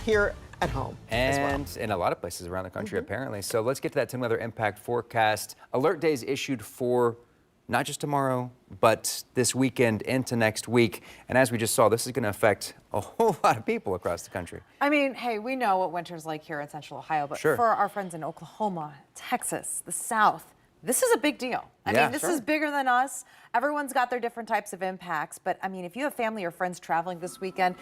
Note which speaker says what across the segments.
Speaker 1: here at home as well.
Speaker 2: And in a lot of places around the country, apparently. So let's get to that 10 weather impact forecast. Alert days issued for not just tomorrow, but this weekend into next week. And as we just saw, this is going to affect a whole lot of people across the country.
Speaker 3: I mean, hey, we know what winter's like here in Central Ohio, but
Speaker 2: Sure.
Speaker 3: for our friends in Oklahoma, Texas, the South, this is a big deal. I mean, this is bigger than us. Everyone's got their different types of impacts, but I mean, if you have family or friends traveling this weekend,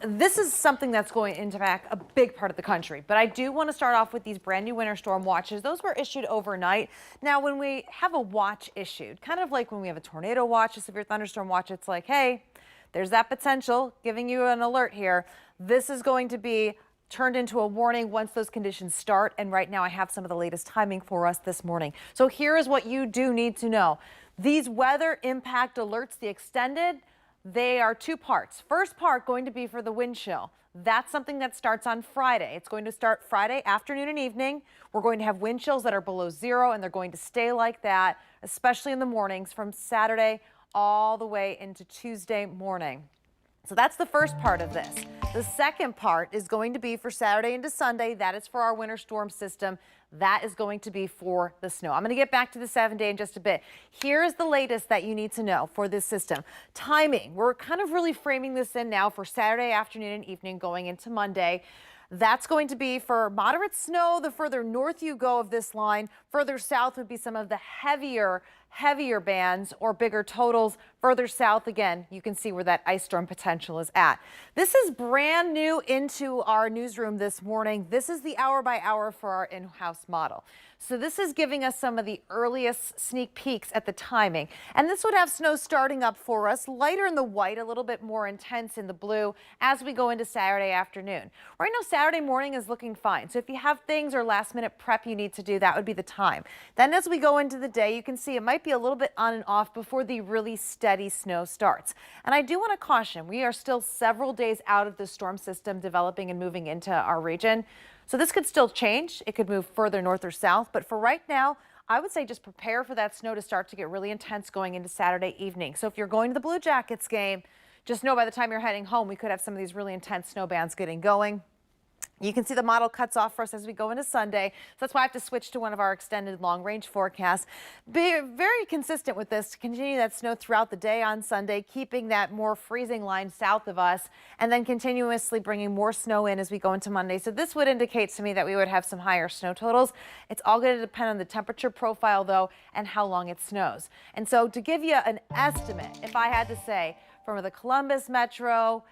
Speaker 3: this is something that's going to impact a big part of the country. But I do want to start off with these brand new winter storm watches. Those were issued overnight. Now, when we have a watch issued, kind of like when we have a tornado watch, a severe thunderstorm watch, it's like, hey, there's that potential, giving you an alert here. This is going to be turned into a warning once those conditions start. And right now I have some of the latest timing for us this morning. So here is what you do need to know. These weather impact alerts, the extended, they are two parts. First part going to be for the wind chill. That's something that starts on Friday. It's going to start Friday afternoon and evening. We're going to have wind chills that are below zero, and they're going to stay like that, especially in the mornings from Saturday all the way into Tuesday morning. So that's the first part of this. The second part is going to be for Saturday into Sunday. That is for our winter storm system. That is going to be for the snow. I'm going to get back to the 7-day in just a bit. Here's the latest that you need to know for this system. Timing. We're kind of really framing this in now for Saturday afternoon and evening going into Monday. That's going to be for moderate snow. The further north you go of this line, further south would be some of the heavier bands or bigger totals. Further south, again, you can see where that ice storm potential is at. This is brand new into our newsroom this morning. This is the hour by hour for our in-house model. So this is giving us some of the earliest sneak peeks at the timing. And this would have snow starting up for us, lighter in the white, a little bit more intense in the blue as we go into Saturday afternoon. Right now, Saturday morning is looking fine. So if you have things or last minute prep you need to do, that would be the time. Then as we go into the day, you can see it might be a little bit on and off before the really steady snow starts. And I do want to caution, we are still several days out of the storm system developing and moving into our region. So this could still change. It could move further north or south. But for right now, I would say just prepare for that snow to start to get really intense going into Saturday evening. So if you're going to the Blue Jackets game, just know by the time you're heading home, we could have some of these really intense snow bands getting going. You can see the model cuts off for us as we go into Sunday. So that's why I have to switch to one of our extended long-range forecasts. Be very consistent with this to continue that snow throughout the day on Sunday, keeping that more freezing line south of us, and then continuously bringing more snow in as we go into Monday. So this would indicate to me that we would have some higher snow totals. It's all going to depend on the temperature profile, though, and how long it snows. And so to give you an estimate, if I had to say, from the Columbus metro,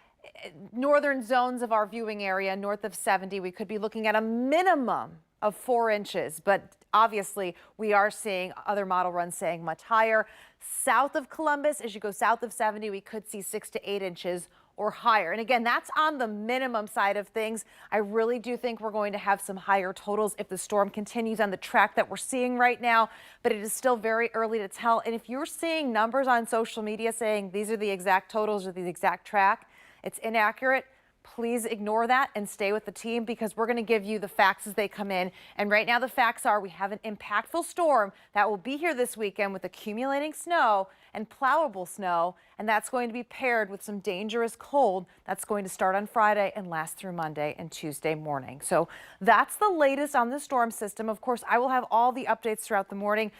Speaker 3: northern zones of our viewing area, north of 70, we could be looking at a minimum of 4 inches, but obviously we are seeing other model runs saying much higher. South of Columbus, as you go south of 70, we could see 6 to 8 inches or higher. And again, that's on the minimum side of things. I really do think we're going to have some higher totals if the storm continues on the track that we're seeing right now, but it is still very early to tell. And if you're seeing numbers on social media saying these are the exact totals or the exact track, it's inaccurate. Please ignore that and stay with the team because we're going to give you the facts as they come in. And right now the facts are we have an impactful storm that will be here this weekend with accumulating snow and plowable snow. And that's going to be paired with some dangerous cold that's going to start on Friday and last through Monday and Tuesday morning. So that's the latest on the storm system. Of course, I will have all the updates throughout the morning.